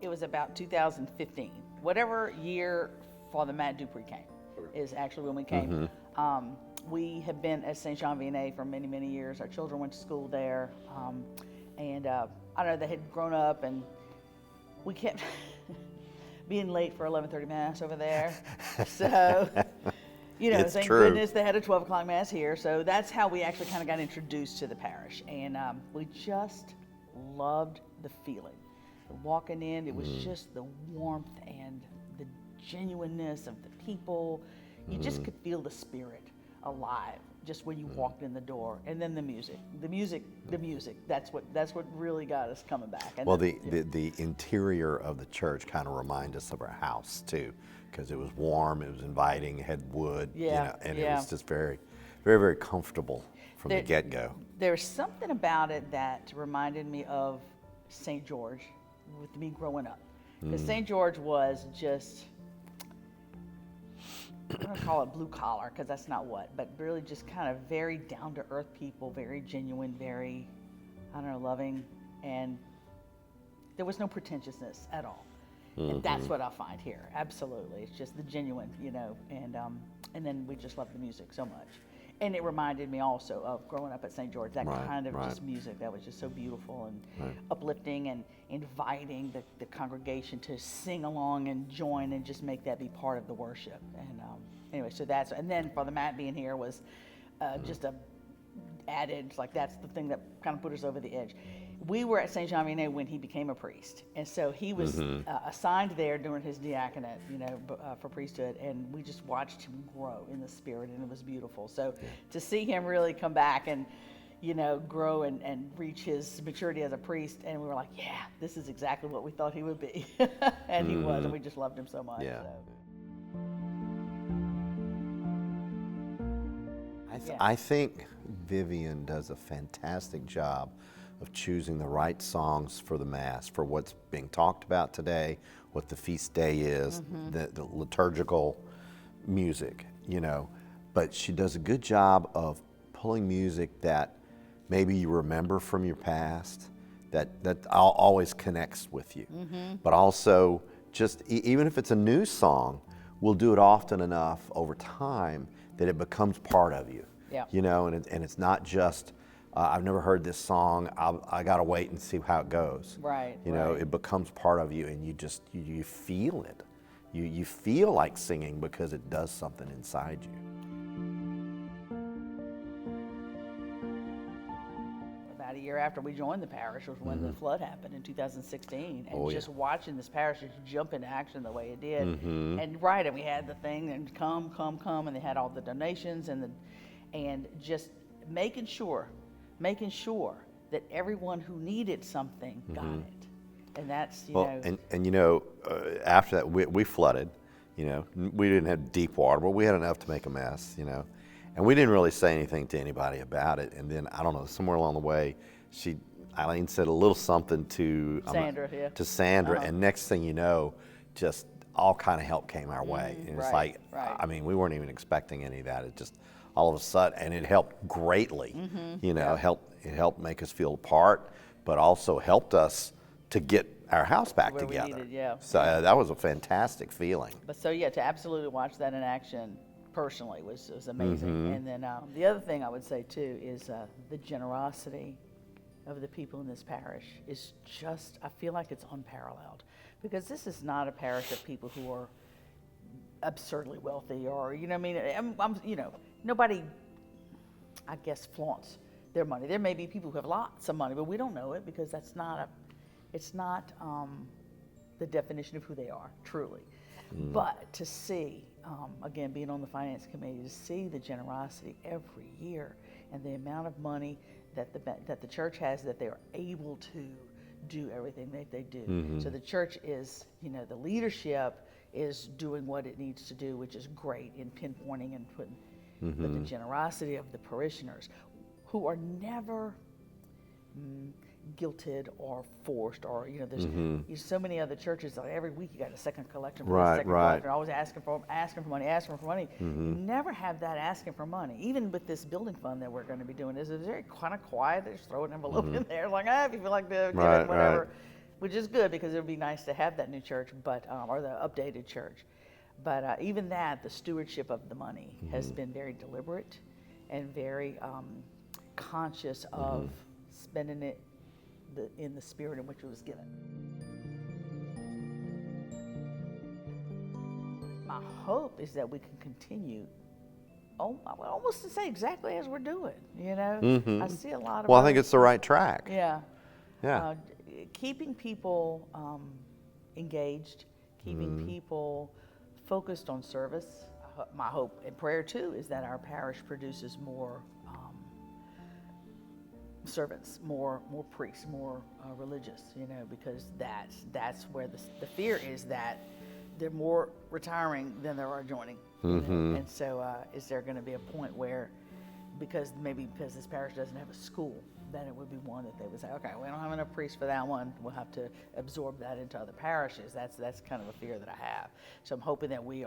it was about 2015. Whatever year Father Matt Dupree came is actually when we came. We have been at St. Jean Vianney for many, many years. Our children went to school there. And I don't know, they had grown up, and we kept being late for 11:30 Mass over there. So, you know, It's thank true. goodness they had a 12 o'clock Mass here. So that's how we actually kind of got introduced to the parish. And we just loved the feeling. Walking in, it was just the warmth and the genuineness of the people. You just could feel the spirit alive just when you walked in the door. And then the music, that's what really got us coming back. And Well, the interior of the church kind of reminded us of our house too, because it was warm, it was inviting, it had wood, you know, and it was just very, very, very comfortable from the get-go. There's something about it that reminded me of St. George with me growing up. Because St. George was just, I don't call it blue collar, because that's not what, but really just kind of very down to earth people, very genuine, very, I don't know, loving, and there was no pretentiousness at all. And that's what I find here. Absolutely. It's just the genuine, you know, and then we just love the music so much. And it reminded me also of growing up at St. George, that kind of just music that was just so beautiful and uplifting and inviting the congregation to sing along and join and just make that be part of the worship. And anyway, so and then Father Matt being here was just a added, like that's the thing that kind of put us over the edge. We were at St. Jean Vianney when he became a priest, and so he was assigned there during his diaconate, you know, for priesthood, and we just watched him grow in the spirit, and it was beautiful. So to see him really come back and, you know, grow and reach his maturity as a priest, and we were like, yeah, this is exactly what we thought he would be, and he was, and we just loved him so much. Yeah. So. I think Vivian does a fantastic job of choosing the right songs for the Mass, for what's being talked about today, what the feast day is, the liturgical music, you know. But she does a good job of pulling music that maybe you remember from your past, that always connects with you. But also, just even if it's a new song, we'll do it often enough over time that it becomes part of you. Yeah. You know, and it's not just, I've never heard this song, I gotta wait and see how it goes. Right. You know, it becomes part of you, and you feel it. You feel like singing because it does something inside you. About a year after we joined the parish was when the flood happened in 2016, and just watching this parish just jump into action the way it did. And and we had the thing and come, and they had all the donations and just making sure that everyone who needed something got it. And that's, you know. And you know, after that, we flooded, you know. We didn't have deep water, but we had enough to make a mess, you know. And we didn't really say anything to anybody about it. And then, I don't know, somewhere along the way, Eileen said a little something to Sandra, and next thing you know, just all kind of help came our way. And it's like, I mean, we weren't even expecting any of that. It just, all of a sudden, and it helped greatly. You know, it helped make us feel apart, but also helped us to get our house back together. So that was a fantastic feeling. But so to absolutely watch that in action personally was amazing. And then the other thing I would say too is the generosity of the people in this parish is just, I feel like it's unparalleled, because this is not a parish of people who are absurdly wealthy, or, you know what I mean, I'm you know, nobody, I guess, flaunts their money. There may be people who have lots of money, but we don't know it, because that's not it's not the definition of who they are, truly. But to see, again, being on the finance committee, to see the generosity every year and the amount of money that the church has, that they are able to do everything that they do. So the church is, you know, the leadership is doing what it needs to do, which is great in pinpointing and putting, but the generosity of the parishioners, who are never guilted or forced, or, you know, there's so many other churches, like every week you got a second collection, collector, always asking for money. You never have that asking for money. Even with this building fund that we're going to be doing, is very kind of quiet. They just throw an envelope in there, like, if you feel like to give it, whatever. which is good because it would be nice to have that new church, but or the updated church. But even that, the stewardship of the money has been very deliberate and very conscious of spending it in the spirit in which it was given. My hope is that we can continue, I would almost say exactly as we're doing, you know? I see a lot of Well, I think it's the right track. Yeah. Yeah. Keeping people engaged, keeping people focused on service. My hope and prayer too is that our parish produces more servants, more priests, more religious, you know, because that's where the fear is, that they're more retiring than there are joining. You know? And so is there going to be a point where, because this parish doesn't have a school, then it would be one that they would say, okay, we don't have enough priests for that one, we'll have to absorb that into other parishes. That's kind of a fear that I have. So I'm hoping that we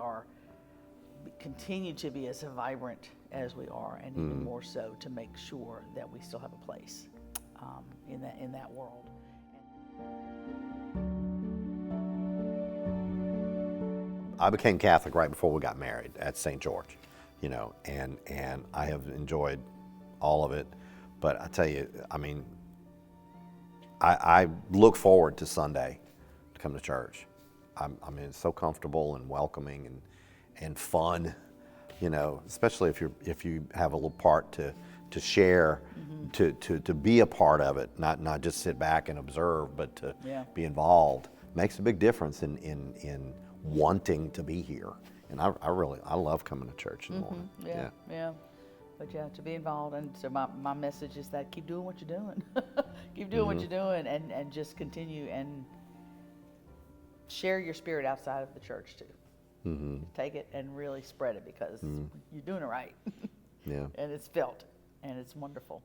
continue to be as vibrant as we are, and even more so to make sure that we still have a place in that world. I became Catholic right before we got married at St. George, you know, and I have enjoyed all of it. But I tell you, I mean, I look forward to Sunday to come to church. I mean, it's so comfortable and welcoming and fun, you know, especially if you have a little part to share, to be a part of it, not just sit back and observe, but to be involved. Makes a big difference in wanting to be here. And I love coming to church in the morning. Yeah. But yeah, to be involved. And so my message is that keep doing what you're doing. Keep doing what you're doing, and just continue and share your spirit outside of the church too. Take it and really spread it, because you're doing it right. Yeah. And it's felt, and it's wonderful.